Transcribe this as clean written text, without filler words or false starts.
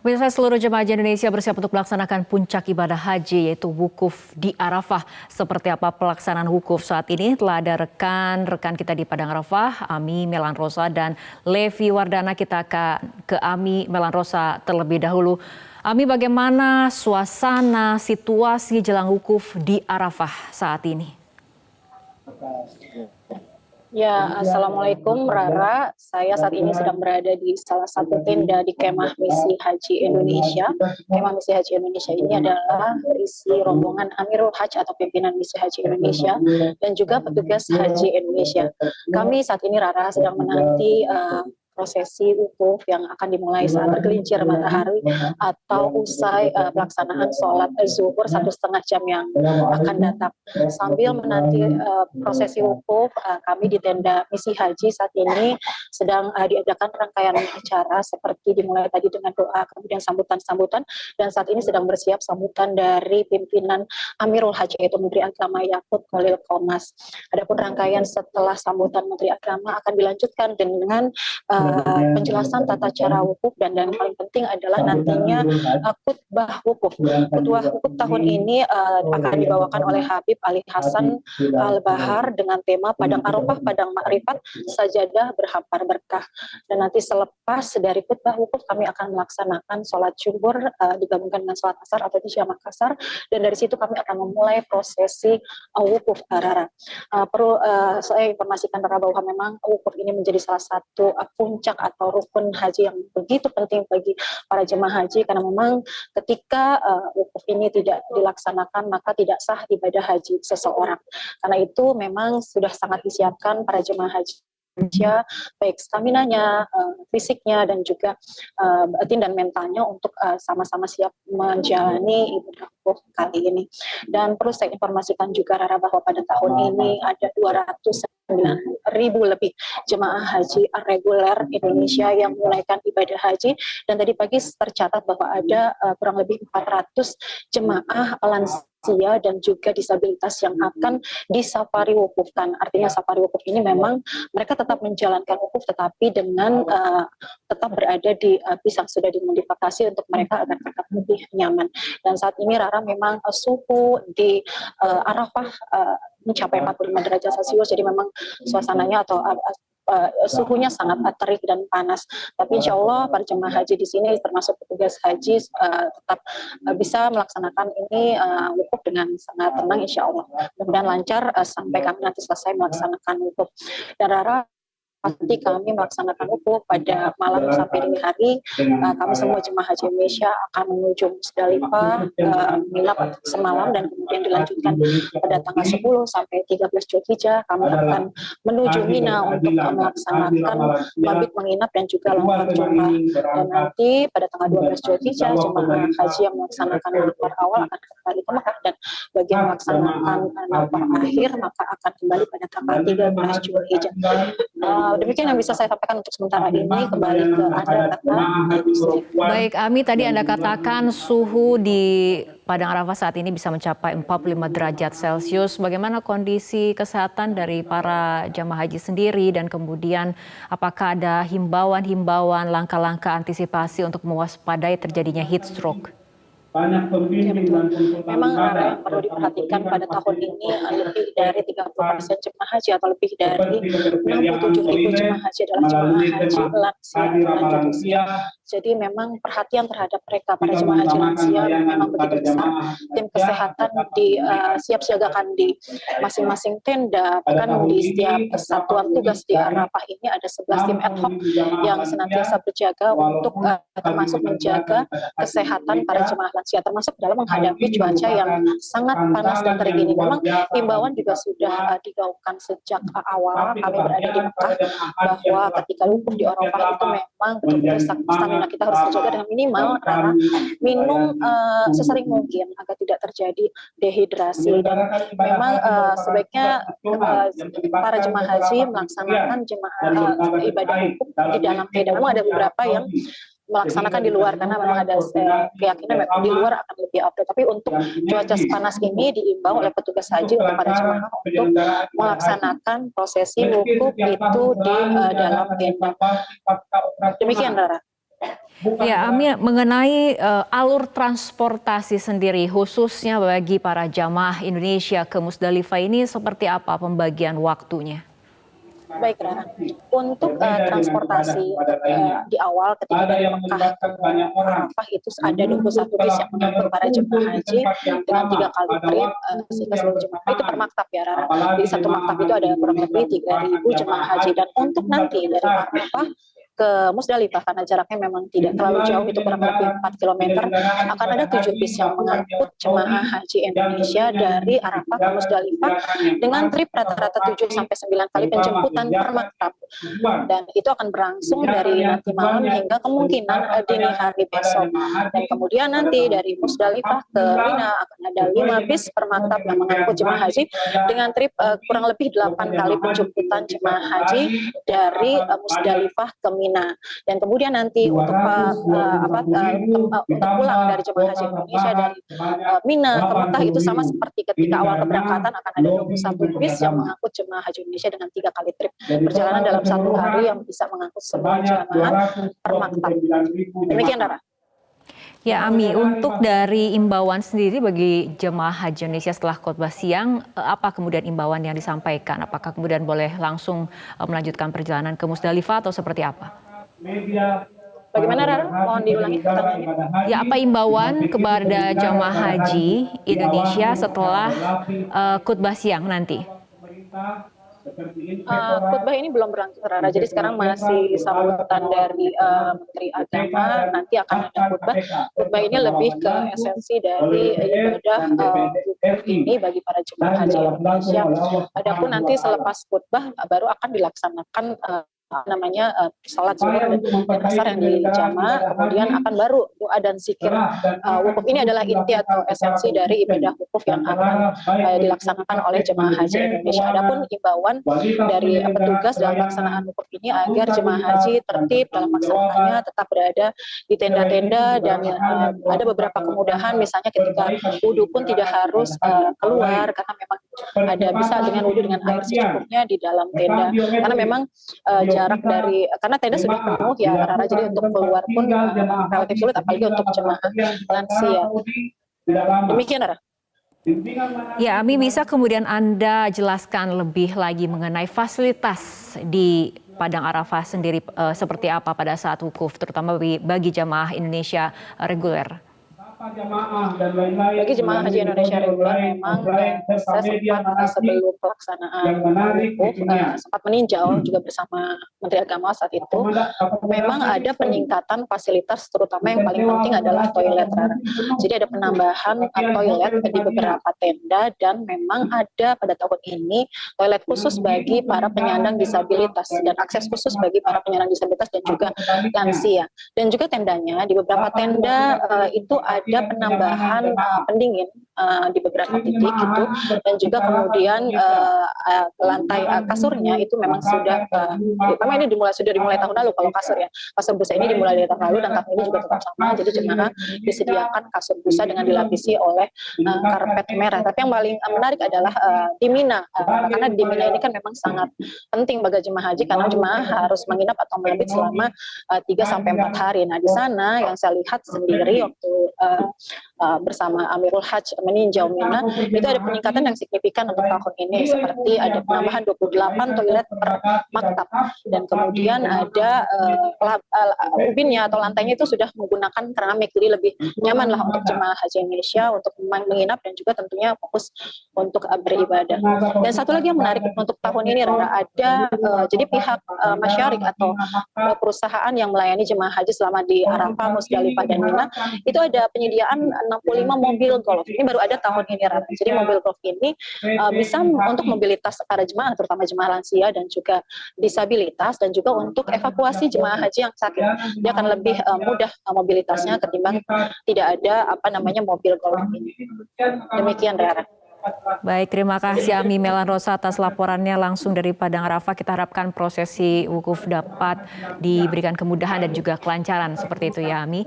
Pemirsa, seluruh jemaah haji Indonesia bersiap untuk melaksanakan puncak ibadah haji yaitu wukuf di Arafah. Seperti apa pelaksanaan wukuf saat ini? Telah ada rekan-rekan kita di Padang Arafah, Ami Melanrosa dan Levi Wardana. Kita ke Ami Melanrosa terlebih dahulu. Ami, bagaimana suasana situasi jelang wukuf di Arafah saat ini? Ya, Assalamualaikum Rara. Saya saat ini sedang berada di salah satu tenda di Kemah Misi Haji Indonesia. Kemah Misi Haji Indonesia ini adalah berisi rombongan Amirul Hajj atau pimpinan Misi Haji Indonesia dan juga petugas Haji Indonesia. Kami saat ini Rara sedang menanti prosesi wukuf yang akan dimulai saat tergelincir matahari atau usai pelaksanaan sholat zuhur 1,5 jam yang akan datang. Sambil menanti prosesi wukuf, kami di tenda Misi Haji saat ini sedang diadakan rangkaian acara seperti dimulai tadi dengan doa, kemudian sambutan-sambutan, dan saat ini sedang bersiap sambutan dari pimpinan Amirul Hajj yaitu Menteri Agama Yakut Khalil Qomas. Adapun rangkaian setelah sambutan Menteri Agama akan dilanjutkan dengan penjelasan tata cara wukuf dan yang paling penting adalah nantinya khutbah wukuf. Khutbah wukuf tahun ini akan dibawakan oleh Habib Ali Hasan Al-Bahar dengan tema Padang Arafah, Padang Makrifat, Sajadah Berhampar Berkah. Dan nanti selepas dari khutbah wukuf kami akan melaksanakan sholat zuhur digabungkan dengan sholat asar atau di jamak asar, dan dari situ kami akan memulai prosesi wukuf Rara. Perlu saya informasikan Rara bahwa memang wukuf ini menjadi salah satu puncak atau rukun haji yang begitu penting bagi para jemaah haji, karena memang ketika wukuf ini tidak dilaksanakan maka tidak sah ibadah haji seseorang. Karena itu memang sudah sangat disiapkan para jemaah haji Indonesia, baik staminanya, fisiknya, dan juga batin dan mentalnya untuk sama-sama siap menjalani ibadah wukuf kali ini. Dan perlu saya informasikan juga Rara bahwa pada tahun ini ada 209.000 lebih jemaah haji reguler Indonesia yang menunaikan ibadah haji, dan tadi pagi tercatat bahwa ada kurang lebih 400 jemaah lansia dan juga disabilitas yang akan disafari wukufkan. Artinya safari wukuf ini memang mereka tetap menjalankan wukuf tetapi dengan tetap berada di bis yang sudah dimodifikasi untuk mereka agar tetap lebih nyaman. Dan saat ini Rara memang suhu di Arafah mencapai 45 derajat Celcius, jadi memang suasananya atau suhunya sangat terik dan panas. Tapi insya Allah para jemaah haji di sini termasuk petugas haji tetap bisa melaksanakan ini wukuf dengan sangat tenang insya Allah. Kemudian lancar sampai kami nanti selesai melaksanakan wukuf. Dan Rara, pasti kami melaksanakan wukuf pada malam sampai dini hari. Kami semua jemaah haji Indonesia akan menuju Musdalifah, menginap semalam, dan kemudian dilanjutkan pada tanggal 10 sampai 13 Zulhijjah. Kami akan menuju Mina untuk melaksanakan mabit menginap dan juga lompat jumrah. Dan nanti pada tanggal 12 Zulhijjah jemaah haji yang melaksanakan nafar awal akan kembali ke Mekah, dan bagi yang melaksanakan nafar akhir maka akan kembali pada tanggal 13 Zulhijjah. Demikian yang bisa saya sampaikan untuk sementara ini. Kembali ke Anda, Baik, Ami, tadi Anda katakan suhu di Padang Arafah saat ini bisa mencapai 45 derajat Celcius. Bagaimana kondisi kesehatan dari para jamaah haji sendiri, dan kemudian apakah ada himbauan langkah-langkah antisipasi untuk mewaspadai terjadinya heat stroke? Ya, betul. Memang yang perlu diperhatikan pada tahun ini lebih dari 30% jemaah haji atau lebih dari 67.000 jemaah haji adalah jemaah haji lansia lanjut usia. Jadi memang perhatian terhadap mereka para jemaah haji lansia memang begitu besar. Tim kesehatan disiapsiagakan di masing-masing tenda, bahkan di setiap satuan tugas di Arafah ini ada 11 tim ad hoc yang senantiasa berjaga untuk termasuk menjaga kesehatan para jemaah lansia, termasuk dalam menghadapi cuaca yang sangat panas dan terik ini. Memang imbauan juga sudah digaungkan sejak awal kami berada di Mekah, bahwa ketika wukuf di Arafah itu memang betul-betul stamina kita harus terjaga dengan minimal minum sesering mungkin agar tidak terjadi dehidrasi. Dan memang sebaiknya para jemaah haji melaksanakan ibadah wukuf di dalam tenda. Memang ada beberapa yang melaksanakan di luar karena memang ada keyakinan di luar akan lebih update. Tapi untuk cuaca panas ini diimbau oleh petugas haji untuk para jemaah untuk melaksanakan prosesi wukuf itu di dalam tenda. Demikian, Rara. Ya, Ami, mengenai alur transportasi sendiri khususnya bagi para jamaah Indonesia ke Musdalifah ini seperti apa pembagian waktunya? Baik, Rara. Untuk transportasi di awal ketika dari Mekah ke Arafah itu ada 21 bis yang mengangkut para jemaah haji dengan 3 kali trip sehingga seluruh jemaah itu per maktab ya, Rara. Di satu maktab itu ada kurang lebih 3.000 jemaah haji, dan untuk nanti dari Arafah ke Musdalifah karena jaraknya memang tidak terlalu jauh, itu kurang lebih 4 kilometer, akan ada 7 bis yang mengangkut jemaah haji Indonesia dari Arafah ke Musdalifah dengan trip rata-rata 7 sampai 9 kali penjemputan per maktab. Dan itu akan berlangsung dari nanti malam hingga kemungkinan dini hari besok. Dan kemudian nanti dari Musdalifah ke Mina akan ada 5 bis per maktab yang mengangkut jemaah haji dengan trip kurang lebih 8 kali penjemputan jemaah haji dari Musdalifah ke Mina. Dan kemudian nanti untuk pulang dari jemaah haji Indonesia dari Mina ke Mekah itu sama seperti ketika awal keberangkatan, akan ada 21 bis yang mengangkut jemaah haji Indonesia dengan 3 kali trip perjalanan dalam 1 hari yang bisa mengangkut semua jemaah per maktab. Demikian, Rara. Ya, Ami, untuk dari imbauan sendiri bagi jemaah haji Indonesia setelah khotbah siang, apa kemudian imbauan yang disampaikan? Apakah kemudian boleh langsung melanjutkan perjalanan ke Musdalifah atau seperti apa? Bagaimana, Rara? Mohon diulangi pertanyaannya. Ya, apa imbauan kepada jemaah haji Indonesia setelah khotbah siang nanti? Khutbah ini belum berlangsung, Rara. Jadi sekarang masih sambutan dari Menteri Agama. Nanti akan ada khutbah. Khutbah ini lebih ke esensi dari ibadah wukuf ini bagi para jemaah haji Indonesia. Adapun nanti selepas khutbah baru akan dilaksanakan salat zuhur dan asar yang dijama, kemudian akan baru doa dan zikir. Wukuf ini adalah inti atau esensi dari ibadah wukuf yang akan dilaksanakan oleh jemaah haji Indonesia. Adapun imbauan dari petugas dalam pelaksanaan wukuf ini agar jemaah haji tertib dalam melaksanakannya, tetap berada di tenda-tenda, dan ada beberapa kemudahan, misalnya ketika wudhu pun tidak harus keluar karena memang ada bisa dengan wudhu dengan air secukupnya di dalam tenda, karena memang jarak dari, karena tenda sudah penuh ya, Rara, jadi untuk keluar pun relatif sulit, apalagi untuk jemaah lansia. Demikian, Rara. Ya, Ami, bisa kemudian Anda jelaskan lebih lagi mengenai fasilitas di Padang Arafah sendiri seperti apa pada saat wukuf, terutama bagi jamaah Indonesia reguler? Bagi jemaah haji Indonesia reguler memang saya sempat sebelum pelaksanaan wukuf sempat meninjau juga bersama Menteri Agama saat itu, memang ada peningkatan fasilitas, terutama yang paling penting adalah toilet, Rara. Jadi ada penambahan toilet di beberapa tenda, dan memang ada pada tahun ini toilet khusus bagi para penyandang disabilitas dan akses khusus bagi para penyandang disabilitas dan juga lansia. Dan juga tendanya di beberapa tenda itu ada penambahan pendingin di beberapa titik itu, dan juga kemudian lantai kasurnya itu memang sudah memang ini sudah dimulai tahun lalu. Kalau kasur ya, kasur busa ini dimulai dari tahun lalu, dan tahun ini juga tetap sama. Jadi jemaah disediakan kasur busa dengan dilapisi oleh karpet merah. Tapi yang paling menarik adalah di Mina, karena di Mina ini kan memang sangat penting bagi jemaah haji, karena jemaah harus menginap atau mabit selama 3-4 hari. Nah, di sana yang saya lihat sendiri waktu bersama Amirul Hajj meninjau Mina, itu ada peningkatan yang signifikan untuk tahun ini, seperti ada penambahan 28 toilet per maktab, dan kemudian ada ubinnya atau lantainya itu sudah menggunakan keramik, jadi lebih nyaman lah untuk jemaah haji Indonesia untuk menginap dan juga tentunya fokus untuk beribadah. Dan satu lagi yang menarik untuk tahun ini, ada jadi pihak masyarik atau perusahaan yang melayani jemaah haji selama di Arafah, Musdalifah, dan Mina, itu ada penyediaan 65 mobil golf. Ini baru ada tahun ini, Rara. Jadi mobil golf ini bisa untuk mobilitas para jemaah, terutama jemaah lansia dan juga disabilitas, dan juga untuk evakuasi jemaah haji yang sakit. Dia akan lebih mudah mobilitasnya ketimbang tidak ada mobil golf ini. Demikian, Rara. Baik, terima kasih Ami Melan Rosa atas laporannya langsung dari Padang Arafah. Kita harapkan prosesi wukuf dapat diberikan kemudahan dan juga kelancaran seperti itu ya, Ami.